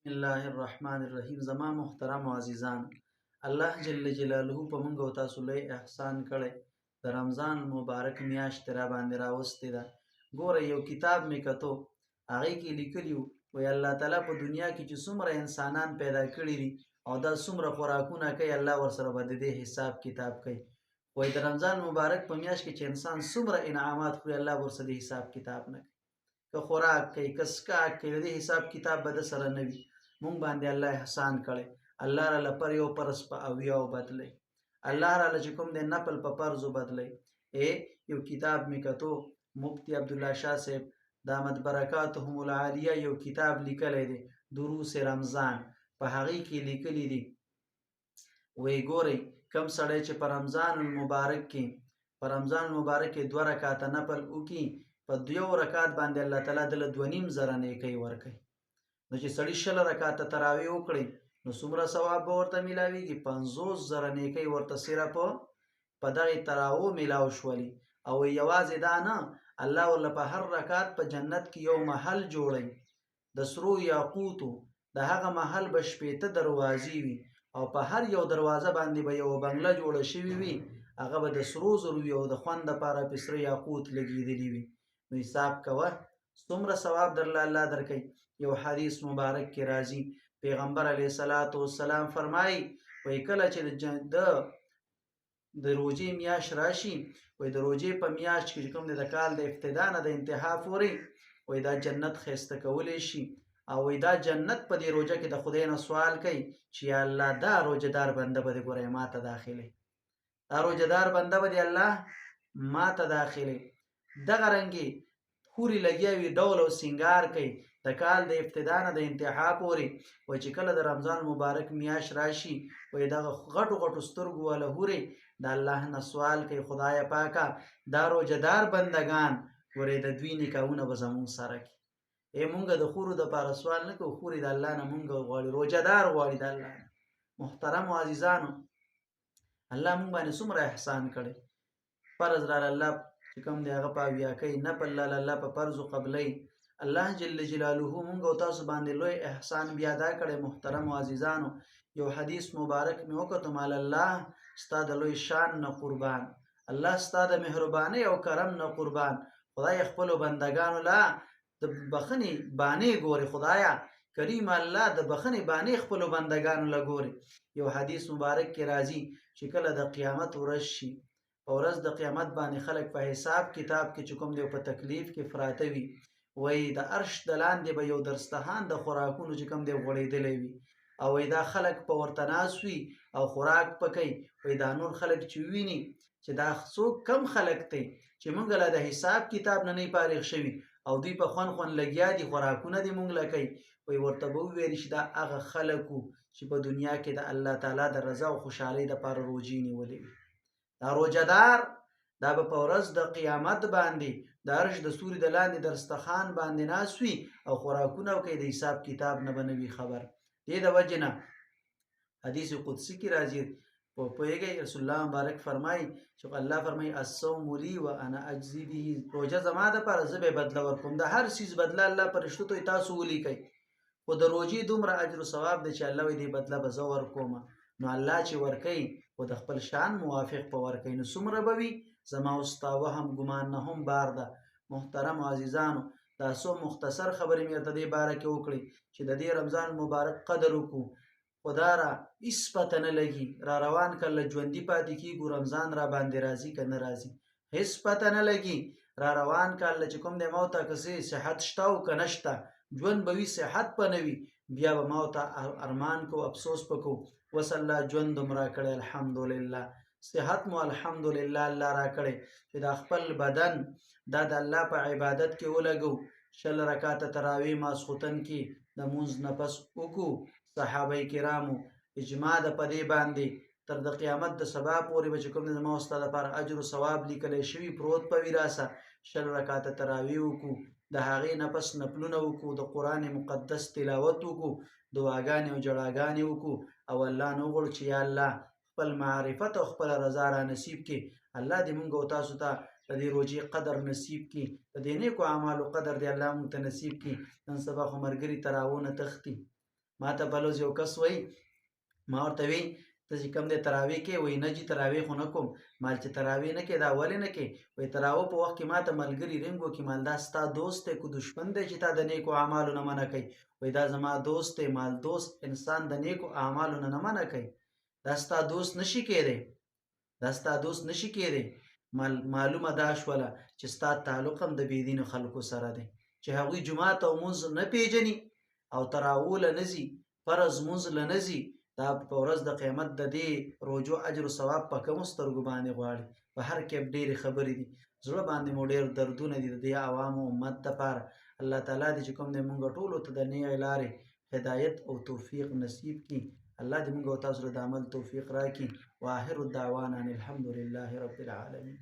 بسم الله الرحمن الرحیم. زما محترم عزیزان، الله جل جلاله په موږ او تاسو لوی احسان کړی. د رمضان مبارک میاشت را باندې راوستې ده. ګوره یو کتاب مې کتو، هغې کې لیکلي وی الله تعالی په دنیا کې چې څومره انسانان پیدا کړي دي او دا څومره خوراکونه کوي، الله ورسره به د دې حساب کتاب کوي. وی د رمضان مبارک په میاشت کې چې انسان څومره انعامات خوري، الله ورسره د حساب کتاب نه کوي. که خوراک کوي، که څښاک کوي، د دې حساب کتاب به د سره نه وي. مونږ باندې الله احسان کړی. الله راله پر یو فرض په اویاو بدلی. الله راله چې کوم دی نفل په فرضو بدلی. یو کتاب مې کتو، مفتی عبدالله شاه صاحب دامت برکاتهم العالیه یو کتاب لیکلی دی، دروس رمضان. په هغې کې لیکلی دي وی ګورئ کم سړی چې په رمضان المبارک کې 2 رکعاته نفل وکړي، په 2 رکعات باندې الله تعالی دله 2.5 زره نیکۍ ورکوي. نو چې سړي 20 رکعاته تراویح وکړي نو څومره ثواب به ورته میلاویږي؟ 50 زره نیکۍ ورته صرف په دغې تراویح میلاو شولي. او یوازې دا نه، الله ورله په هر رکعت په جنت کې یو محل جوړوي د سرو یاقوتو. د هغه محل به 80 دروازې وي او په هر یو دروازه باندې به یو بنګله جوړه شوې وي، هغه به د سرو زرو وي او د خوند دپاره پې سره یاقوت لګېدلي وي. نو حساب کوه څومره ثواب درله الله درکوي. یو حدیث مبارک کې راځي، پیغمبر علیه السلام فرمایي وایي کله چې د روژې میاشت راشي، وایي د روژې په میاشت کې چې کوم دی د کال د ابتدا نه د انتها پورې وایي دا جنت ښایسته کولی شي. او وایي دا جنت په دې روژه کې د خدای نه سوال کوي چې یا الله دا روژهدار بنده به دې ګورئ ما ته داخلي، دا روژهدار بنده به دې الله ما ته داخلي. دغه رنګې حورې لګیا وي، ډول او سینګار کوي د کال د ابتدا نه د انتها پورې. وایي چې کله د رمضان مبارک میاشت راشي، وایي دغه غټو غټو سترګو والا حورې د الله نه سوال کوي خدایه پاکه دا روژهدار بندګان ګورې د دوی نکاحونه به زمونږ سره کړي. مونږ د حورو دپاره سوال نه کوو، حورې د الله نه مونږ غواړي، روژهدار غواړي د الله نه. محترمو عزیزانو، الله مونږ باندې څومره احسان کړی. فرض راله الله چې کوم دی هغه په اویا کوي، نفل لاله الله په فرضو قبلوي. الله جل جلاله مونږ او تاسو باندې لوی احسان بیا دا کړی. محترمو عزیزانو، یو حدیث مبارک مې وکتو، مال الله ستا د لوی شان نه قربان، الله ستا د مهربانۍ او کرم نه قربان. خدای خپلو بندګانو له د بخښنې بانې ګوري. خدایه کریم الله د بخښنې بانې خپلو بندګانو له ګوري. یو حدیث مبارک کې راځي چې کله د قیامت ورځ شي، په ورځ د قیامت باندې خلک په حساب کتاب کې چې کوم دی په تکلیف کې پراته وي، وایي د عرش د لاندې به یو دسترخوان د خوراکونو چې کوم دی غوړېدلی وي، او وایي دا خلک په ورته ناست وي او خوراک په کوي. وایي دا نور خلک چې وویني چې دا څوک کم خلک دی چې موږ له د حساب کتاب نه نه فارغ شوي او دوی په خوند لګیا دي، خوراکونه دې موږ له کوي. وایي ورته به وویل چې دا هغه خلک وو چې په دنیا کې د الله تعالی د رضا او خوشحالۍ دپاره روژې نیولې وي. دا روژهدار دا به په ورځ د قیامت باندې د عرش د ستوري د لاندې دسترخوان باندې ناست وي او خوراکونه کوي، د حساب کتاب نه به نه وي خبر. دې د وجې نه حدیث قدسي کې راځي، پوهېږئ رسول الله مبارک فرمایي چې الله فرمایي الصوم لی و انا اجزي به، روژه زما دپاره زه به یې بدله ورکوم. د هر څیز بدله الله فرشتو ته تاسو ولیکئ، خو د روژې دومره اجر و ثواب دی چې الله وایي دې بدله به زه ورکوم. نو الله چې ورکوي خو د خپل شان موافق په ورکوي، نو څومره به وي؟ زما او ستا وهم ګمان نه هم بار ده. محترمو عزیزانو، دا څو مختصر خبرې مې ورته دې باره کې وکړې چې د دې رمضان مبارک قدر وکړو. خدا را هېڅ پته نه لګي را روان کله ژوندي پاتې کېږو، رمضان را باندې راځي که نه راځي هېڅ پته نه لګي. را روان کله چې کوم دی موت ته که صحت شته او که نه شته، ژوند به وي صحت به نه وي، بیا به موت ته ارمان کو افسوس به کو. وس الله ژوند هم را کړی الحمدلله، صحت مو الحمدلله الله را کړی چې دا خپل بدن دا د الله په عبادت کې ولګو. 20 رکعاته تراویح ماسخوتن کې د مونځ نه پس وکړو. صحابه کرامو اجماع ده په دې باندې تر د قیامت د سبا پورې به چې کوم دی زما او ستا دپاره اجر و ثواب لیکلی شوي پروت په وراثه. 20 رکعاته تراویح وکړو، د هغې نه پس نفلونه وکړو، د قرآن مقدس تلاوت وکړو، دعاګانې او جړاګانې وکړو او الله نه وغواړو چې یا الله خپل معرفت او خپل رضا را نصیب کړي. الله دې مونږ او تاسو ته د دې روژې قدر نصیب کړي، د دې نیکو اعمالو قدر دې الله مونږ ته نصیب کړي. نن سبا خو ملګري تراوونه تښتي، ما ته بلوز یو کس وایي ما ورته وی ته چې کوم دی تراویح کې وایي نه جي تراویح خو نه کوم مال چې تراویح نه کې دا ولې نه کې وایي تراویح په وخت کې ما ته ملګري رنګ وکړي مال دا ستا دوست دی که دشمن دی چې تا د نیکو اعمالو نه منع کوي وایي دا زما دوست دی مال دوست انسان د نیکو اعمالو نه منع کوي دا ستا دوست نشي کېدی دا ستا دوست نشي کېدی معلومه دا شوله چې ستا تعلق هم د بېدینو خلکو سره دی چې هغوی جومات او مونځ نه پیژني او تراویح له نه ځي فرض مونځ له نه ځي دا په ورځ د قیامت د دې روجو اجر و ثواب په کومو سترګو باندې غواړي په هر کې ډېرې خبرې دي زړه باندې مو ډېر دردونه دي د دې عوامو امت دپاره الله تعالی دې چې کوم دی مونږ ټولو ته د نیغې لارې هدایت او توفیق نصیب کړي الله دې مونږ او تاسو ته د عمل توفیق راکړي واخر الدعوانا ان الحمد لله رب العالمین